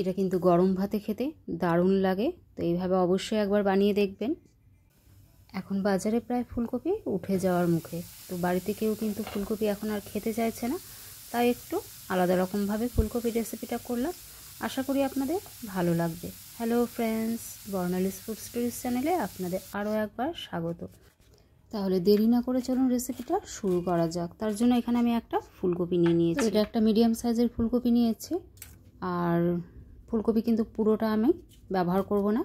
এটা কিন্তু গরম ভাতে খেতে দারুণ লাগে, তো এইভাবে অবশ্যই একবার বানিয়ে দেখবেন। এখন বাজারে প্রায় ফুলকপি উঠে যাওয়ার মুখে, তো বাড়িতে কেউ কিন্তু ফুলকপি এখন আর খেতে চাইছে না, তাই একটু আলাদা রকমভাবে ফুলকপি রেসিপিটা করলাম। আশা করি আপনাদের ভালো লাগবে। হ্যালো ফ্রেন্ডস, বর্ণালীস ফুড স্টোরিজ চ্যানেলে আপনাদের আরও একবার স্বাগত। তাহলে দেরি না করে চলুন রেসিপিটা শুরু করা যাক। তার জন্য এখানে আমি একটা ফুলকপি নিয়ে নিয়েছি। এটা একটা মিডিয়াম সাইজের ফুলকপি নিয়েছি, আর ফুলকপি কিন্তু পুরোটা আমি ব্যবহার করব না,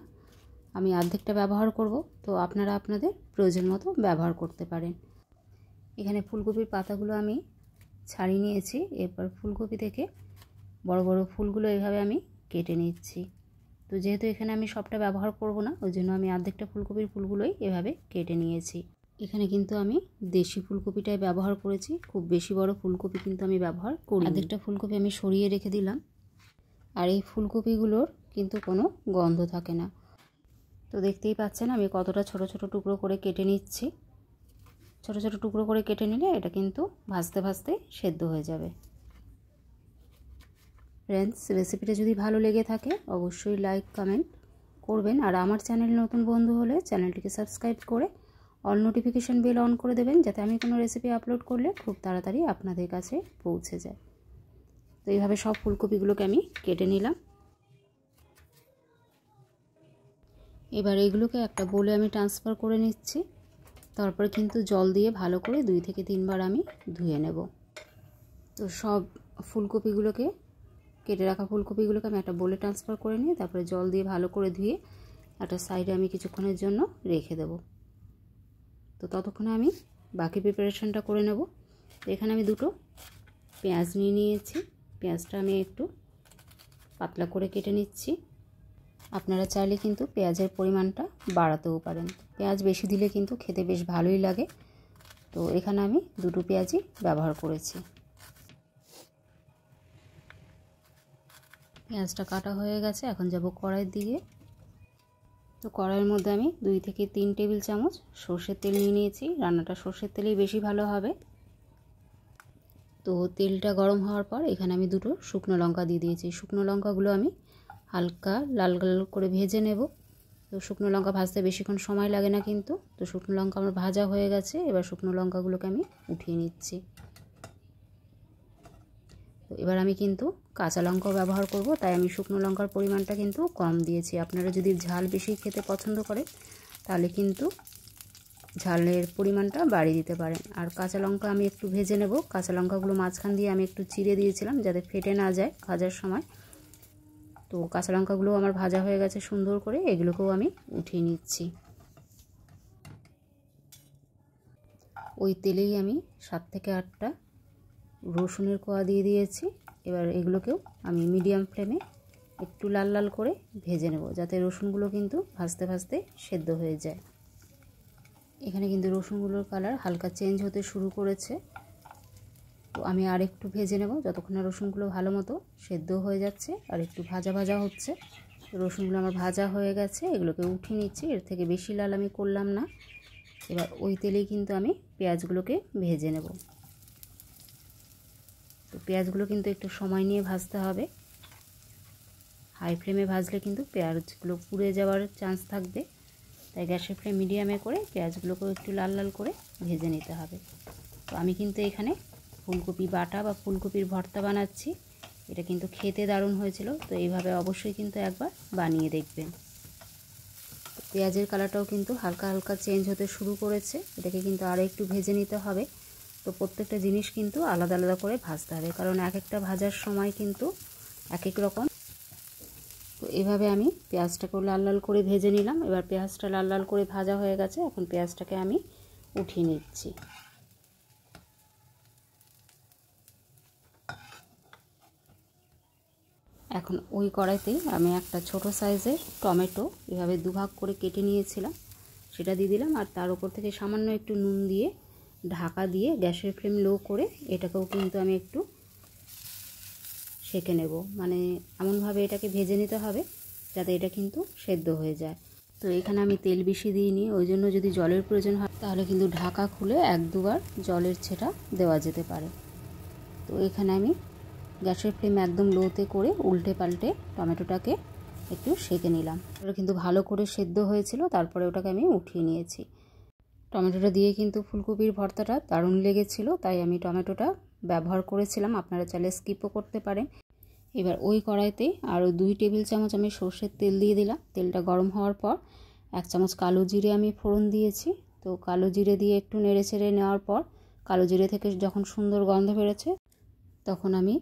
আমি অর্ধেকটা ব্যবহার করব, তো আপনারা আপনাদের প্রয়োজন মতো ব্যবহার করতে পারেন। এখানে ফুলকপির পাতাগুলো আমি ছাড়িয়ে নিয়েছি, এরপর ফুলকপি থেকে বড় বড় ফুলগুলো এইভাবে আমি কেটে নিচ্ছি। তো যেহেতু এখানে আমি সবটা ব্যবহার করব না, ওই জন্য আমি অর্ধেকটা ফুলকপির ফুলগুলোই এভাবে কেটে নিয়েছি। এখানে কিন্তু আমি দেশি ফুলকপিটাই ব্যবহার করেছি, খুব বেশি বড় ফুলকপি কিন্তু আমি ব্যবহার করি। অর্ধেকটা ফুলকপি আমি সরিয়ে রেখে দিলাম। আর এই ফুলকপিগুলোর কিন্তু কোনো গন্ধ থাকে না। তো দেখতেই পাচ্ছেন আমি কতটা ছোট ছোট টুকরো করে কেটে নিচ্ছি। ছোট ছোট টুকরো করে কেটে নিলে এটা কিন্তু ভাজতে ভাজতে সেদ্ধ হয়ে যাবে। ফ্রেন্ডস, রেসিপিটা যদি ভালো লেগে থাকে অবশ্যই লাইক কমেন্ট করবেন, আর আমার চ্যানেল নতুন বন্ধু হলে চ্যানেলটিকে সাবস্ক্রাইব করে অল নোটিফিকেশান বেল অন করে দেবেন, যাতে আমি কোনো রেসিপি আপলোড করলে খুব তাড়াতাড়ি আপনাদের কাছে পৌঁছে যায়। তো এইভাবে সব ফুলকপিগুলোকে আমি কেটে নিলাম। এবার এগুলোকে একটা বোলে আমি ট্রান্সফার করে নিচ্ছি। তারপরে কিন্তু জল দিয়ে ভালো করে 2 থেকে 3 বার আমি ধুয়ে নেব। তো সব ফুলকপিগুলোকে, কেটে রাখা ফুলকপিগুলোকে আমি একটা বোলে ট্রান্সফার করে নিয়ে তারপরে জল দিয়ে ভালো করে ধুয়ে একটা সাইডে আমি কিছুক্ষণের জন্য রেখে দেব। তো ততক্ষণে আমি বাকি প্রিপারেশনটা করে নেব। তো এখানে আমি 2টো পেঁয়াজ নিয়ে নিয়েছি। পেঁয়াজটা আমি একটু পাতলা করে কেটে নিচ্ছি। আপনারা চাইলে কিন্তু পেঁয়াজের পরিমাণটা বাড়াতেও পারেন, পেঁয়াজ বেশি দিলে কিন্তু খেতে বেশ ভালোই লাগে। তো এখানে আমি 2টো পেঁয়াজই ব্যবহার করেছি। পেঁয়াজটা কাটা হয়ে গেছে, এখন যাব কড়াইয়ের দিকে। তো কড়াইয়ের মধ্যে আমি 2 থেকে 3 টেবিল চামচ সর্ষের তেল নিয়ে নিয়েছি। রান্নাটা সর্ষের তেলেই বেশি ভালো হবে। তো তেলটা গরম হওয়ার পর এখানে আমি 2টো শুকনো লঙ্কা দিয়ে দিয়েছি। শুকনো লঙ্কাগুলো আমি হালকা লাল লাল করে ভেজে নেব। তো শুকনো লঙ্কা ভাজতে বেশিক্ষণ সময় লাগে না কিন্তু। তো শুকনো লঙ্কা আমার ভাজা হয়ে গেছে, এবার শুকনো লঙ্কাগুলোকে আমি উঠিয়ে নিচ্ছি। তো এবার আমি কিন্তু কাঁচা লঙ্কাও ব্যবহার করব, তাই আমি শুকনো লঙ্কার পরিমাণটা কিন্তু কম দিয়েছি। আপনারা যদি ঝাল বেশি খেতে পছন্দ করেন তাহলে কিন্তু ঝালের পরিমাণটা বাড়িয়ে দিতে পারেন। আর কাঁচা লঙ্কা আমি একটু ভেজে নেব। কাঁচা লঙ্কাগুলো মাঝখান দিয়ে আমি একটু চিড়ে দিয়েছিলাম যাতে ফেটে না যায় ভাজার সময়। তো কাঁচা লঙ্কাগুলো আমার ভাজা হয়ে গেছে সুন্দর করে, এগুলোকেও আমি উঠিয়ে নিচ্ছি। ওই তেলেই আমি 7 থেকে 8টা রসুনের কোয়া দিয়ে দিয়েছি। এবার এগুলোকেও আমি মিডিয়াম ফ্লেমে একটু লাল লাল করে ভেজে নেব, যাতে রসুনগুলো কিন্তু ভাজতে ভাজতে সেদ্ধ হয়ে যায়। এখানে কিন্তু রসুনগুলোর কালার হালকা চেঞ্জ হতে শুরু করেছে। তো আমি আর একটু ভেজে নেব, যতক্ষণ না রসুনগুলো ভালো মতো সেদ্ধ হয়ে যাচ্ছে আর একটু ভাজা ভাজা হচ্ছে। রসুনগুলো আমার ভাজা হয়ে গেছে, এগুলোকে উঠিয়ে নিচ্ছি। এর থেকে বেশি লাল আমি করলাম না। এবার ওই তেলেই কিন্তু আমি পেঁয়াজগুলোকে ভেজে নেব। তো পেঁয়াজগুলো কিন্তু একটু সময় নিয়ে ভাজতে হবে। হাই ফ্লেমে ভাজলে কিন্তু পেঁয়াজগুলো পুড়ে যাওয়ার চান্স থাকবে, তাই গ্যাসের ফ্লেম মিডিয়ামে করে পেঁয়াজগুলোকেও একটু লাল লাল করে ভেজে নিতে হবে। তো আমি কিন্তু এখানে ফুলকপি বাটা বা ফুলকপির ভর্তা বানাচ্ছি। এটা কিন্তু খেতে দারুণ হয়েছিল, তো এইভাবে অবশ্যই কিন্তু একবার বানিয়ে দেখবেন। পেঁয়াজের কালারটাও কিন্তু হালকা হালকা চেঞ্জ হতে শুরু করেছে, এটাকে কিন্তু আরও একটু ভেজে নিতে হবে। তো প্রত্যেকটা জিনিস কিন্তু আলাদা আলাদা করে ভাজতে হবে, কারণ এক একটা ভাজার সময় কিন্তু এক এক রকম। তো এভাবে আমি পেঁয়াজটাকেও লাল লাল করে ভেজে নিলাম। এবার পেঁয়াজটা লাল লাল করে ভাজা হয়ে গেছে, এখন পেঁয়াজটাকে আমি উঠিয়ে নিচ্ছি। এখন ওই কড়াইতেই আমি একটা ছোট সাইজের টমেটো এভাবে দুভাগ করে কেটে নিয়েছিলাম, সেটা দিয়ে দিলাম। আর তার উপর থেকে সামান্য একটু নুন দিয়ে ঢাকা দিয়ে গ্যাসের ফ্লেম লো করে এটাকেও কিন্তু আমি একটু সেঁকে নেব, মানে এমনভাবে এটাকে ভেজে নিতে হবে যাতে এটা কিন্তু সেদ্ধ হয়ে যায়। তো এখানে আমি তেল বেশি দিইনি, ওই জন্য যদি জলের প্রয়োজন হয় তাহলে কিন্তু ঢাকা খুলে 1-2 বার জলের ছেটা দেওয়া যেতে পারে। তো এখানে আমি গ্যাসের ফ্লেম একদম লোতে করে উল্টে পাল্টে টমেটোটাকে একটু সেঁকে নিলাম। ওটা কিন্তু ভালো করে সেদ্ধ হয়েছিল, তারপরে ওটাকে আমি উঠিয়ে নিয়েছি। টমেটোটা দিয়ে কিন্তু ফুলকপির ভর্তাটা দারুণ লেগেছিল, তাই আমি টমেটোটা ব্যবহার করেছিলাম। আপনারা চাইলে স্কিপও করতে পারেন। এবার ওই কড়াইতে আরও 2 টেবিল চামচ আমি সর্ষের তেল দিয়ে দিলাম। তেলটা গরম হওয়ার পর 1 চামচ কালো জিরে আমি ফোড়ন দিয়েছি। তো কালো জিরে দিয়ে একটু নেড়ে চেড়ে নেওয়ার পর কালো জিরে থেকে যখন সুন্দর গন্ধ বেরোচ্ছে তখন আমি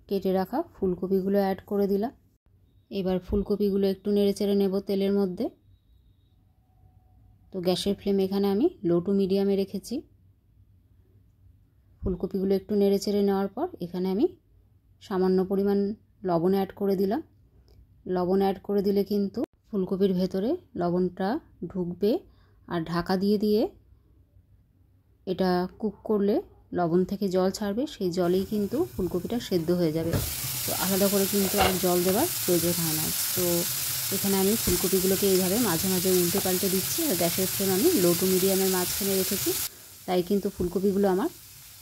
কেটে রাখা ফুলকপিগুলো অ্যাড করে দিলাম। এবার ফুলকপিগুলো একটু নেড়ে চেড়ে নেব তেলের মধ্যে। তো গ্যাসের ফ্লেম এখানে আমি লো টু মিডিয়ামে রেখেছি। ফুলকপিগুলো একটু নেড়ে চেড়ে নেওয়ার পর এখানে আমি সামান্য পরিমাণ লবণ অ্যাড করে দিলাম। লবণ অ্যাড করে দিলে কিন্তু ফুলকপির ভেতরে লবণটা ঢুকবে, আর ঢাকা দিয়ে দিয়ে এটা কুক করলে লবণ থেকে জল ছাড়বে, সেই জলেই কিন্তু ফুলকপিটা সেদ্ধ হয়ে যাবে। তো আলাদা করে কিন্তু আর জল দেওয়ার প্রয়োজন হয় না। তো এখানে আমি ফুলকপিগুলোকে এইভাবে মাঝে মাঝে উল্টে পাল্টে দিচ্ছি, আর গ্যাসের ফ্লেম আমি লো টু মিডিয়ামের মাঝখানে রেখেছি, তাই কিন্তু ফুলকপিগুলো আমার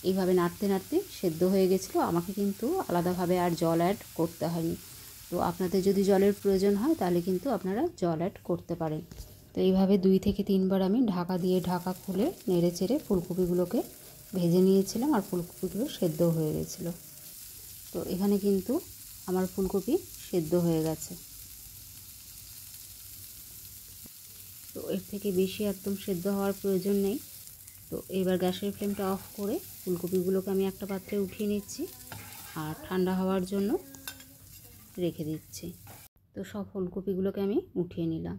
এইভাবে নাড়তে নাড়তে সেদ্ধ হয়ে গেছিলো। আমাকে কিন্তু আলাদাভাবে আর জল অ্যাড করতে হয়নি। তো আপনাদের যদি জলের প্রয়োজন হয় তাহলে কিন্তু আপনারা জল অ্যাড করতে পারেন। তো এইভাবে 2 থেকে 3 বার আমি ঢাকা দিয়ে ঢাকা খুলে নেড়ে চেড়ে ফুলকপিগুলোকে ভেজে নিয়েছিলাম, আর ফুলকপিগুলো সেদ্ধ হয়ে গেছিলো। তো এখানে কিন্তু আমার ফুলকপি সেদ্ধ হয়ে গেছে। তো এর থেকে বেশি একদম সেদ্ধ হওয়ার প্রয়োজন নেই। তো এবার গ্যাসের ফ্লেমটা অফ করে ফুলকপিগুলোকে আমি একটা পাত্রে উঠিয়ে নিচ্ছি আর ঠান্ডা হওয়ার জন্য রেখে দিচ্ছি। তো সব ফুলকপিগুলোকে আমি উঠিয়ে নিলাম।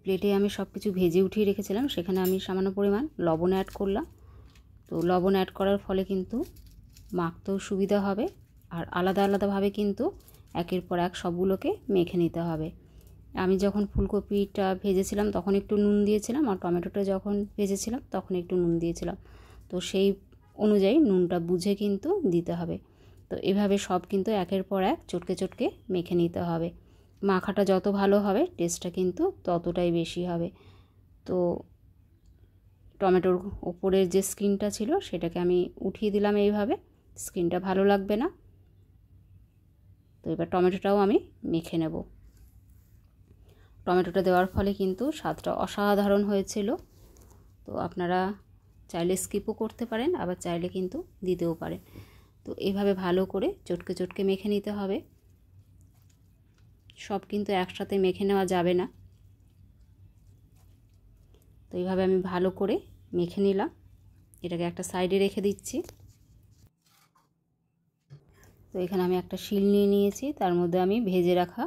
প্লেটে আমি সব কিছু ভেজে উঠিয়ে রেখেছিলাম, সেখানে আমি সামান্য পরিমাণ লবণ অ্যাড করলাম। তো লবণ অ্যাড করার ফলে কিন্তু মাখতেও সুবিধা হবে, আর আলাদা আলাদাভাবে কিন্তু একের পর এক সবগুলোকে মেখে নিতে হবে। আমি যখন ফুলকপিটা ভেজেছিলাম তখন একটু নুন দিয়েছিলাম, আর টমেটোটা যখন ভেজেছিলাম তখন একটু নুন দিয়েছিলাম। তো সেই অনুযায়ী নুনটা বুঝে কিন্তু দিতে হবে। তো এভাবে সব কিন্তু একের পর এক চটকে চটকে মেখে নিতে হবে। মাখাটা যত ভালো হবে টেস্টটা কিন্তু ততটাই বেশি হবে। তো টমেটোর ওপরের যে স্কিনটা ছিল সেটাকে আমি উঠিয়ে দিলাম এইভাবে, স্কিনটা ভালো লাগবে না। তো এবার টমেটোটাও আমি মেখে নেব। টমেটোটা দেওয়ার ফলে কিন্তু স্বাদটা অসাধারণ হয়েছিল। তো আপনারা চাইলে স্কিপও করতে পারেন, আবার চাইলে কিন্তু দিতেও পারেন। তো এইভাবে ভালো করে চটকে চটকে মেখে নিতে হবে। সব কিন্তু একসাথে মেখে নেওয়া যাবে না। তো এইভাবে আমি ভালো করে মেখে নিলাম, এটাকে একটা সাইডে রেখে দিচ্ছি। তো এখানে আমি একটা শিল নিয়ে নিয়েছি, তার মধ্যে আমি ভেজে রাখা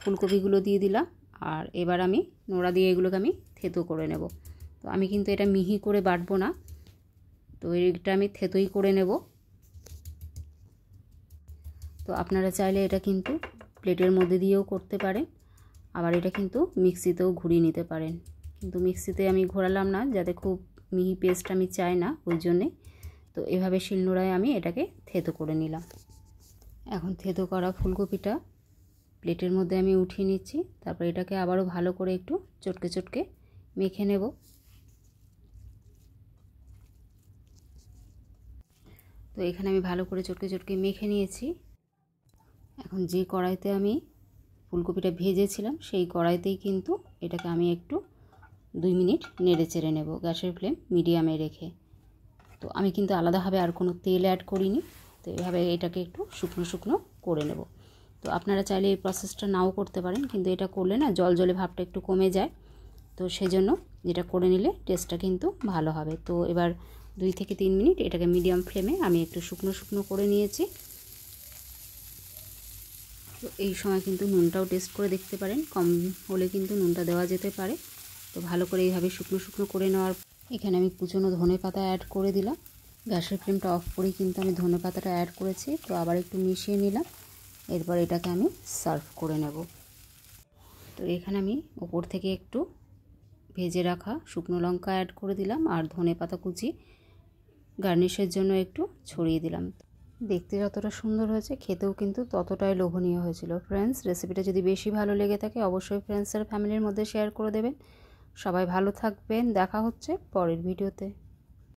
ফুলকপিগুলো দিয়ে দিলাম, আর এবার আমি নোড়া দিয়ে এগুলোকে আমি থেতো করে নেব। তো আমি কিন্তু এটা মিহি করে বাটবো না, তো এটা আমি থেতোই করে নেব। তো আপনারা চাইলে এটা কিন্তু প্লেটের মধ্যে দিয়েও করতে পারেন, আবার এটা কিন্তু মিক্সিতেও ঘুরিয়ে নিতে পারেন। কিন্তু মিক্সিতে আমি ঘোরালাম না, যাতে খুব মিহি পেস্ট আমি চাই না, ওই জন্যে। তো এভাবে শিলনোড়ায় আমি এটাকে থেতো করে নিলাম। এখন থেতো করা ফুলকপিটা প্লেটের মধ্যে আমি উঠিয়ে নিচ্ছি, তারপর এটাকে আবারও ভালো করে একটু চটকে চটকে মেখে নেব। তো এখানে আমি ভালো করে চটকে চটকে মেখে নিয়েছি। এখন যে কড়াইতে আমি ফুলকপিটা ভেজেছিলাম সেই কড়াইতেই কিন্তু এটাকে আমি একটু 2 মিনিট নেড়ে চেড়ে নেব, গ্যাসের ফ্লেম মিডিয়ামে রেখে। তো আমি কিন্তু আলাদাভাবে আর কোনো তেল অ্যাড করিনি। তো এভাবে এটাকে একটু শুকনো শুকনো করে নেব। তো আপনারা চাইলে এই প্রসেসটা নাও করতে পারেন, কিন্তু এটা করলে না জল জলে ভাবটা একটু কমে যায়। তো সেজন্য এটা করে নিলে টেস্টটা কিন্তু ভালো হবে। তো এবার 2 থেকে 3 মিনিট এটাকে মিডিয়াম ফ্লেমে আমি একটু শুকনো শুকনো করে নিয়েছি। তো এই সময় কিন্তু নুনটাও টেস্ট করে দেখতে পারেন, কম হলে কিন্তু নুনটা দেওয়া যেতে পারে। তো ভালো করে এইভাবে শুকনো শুকনো করে নেওয়ার এখানে আমি কুচনো ধনেপাতা অ্যাড করে দিলাম। গ্যাসের ফ্লেমটা অফ করেই কিন্তু আমি ধনেপাতাটা অ্যাড করেছি। তো আবার একটু মিশিয়ে নিলাম, এরপর এটাকে আমি সার্ভ করে নেব। তো এখানে আমি ওপর থেকে একটু ভেজে রাখা শুকনো লঙ্কা অ্যাড করে দিলাম, আর ধনেপাতা কুচি গার্নিশের জন্য একটু ছড়িয়ে দিলাম। দেখতে যতটা সুন্দর হয়েছে খেতেও কিন্তু ততটাই লোভনীয় হয়েছিল। ফ্রেন্ডস, রেসিপিটা যদি বেশি ভালো লেগে থাকে অবশ্যই ফ্রেন্ডস আর ফ্যামিলির মধ্যে শেয়ার করে দেবেন। সবাই ভালো থাকবেন, দেখা হচ্ছে পরের ভিডিওতে।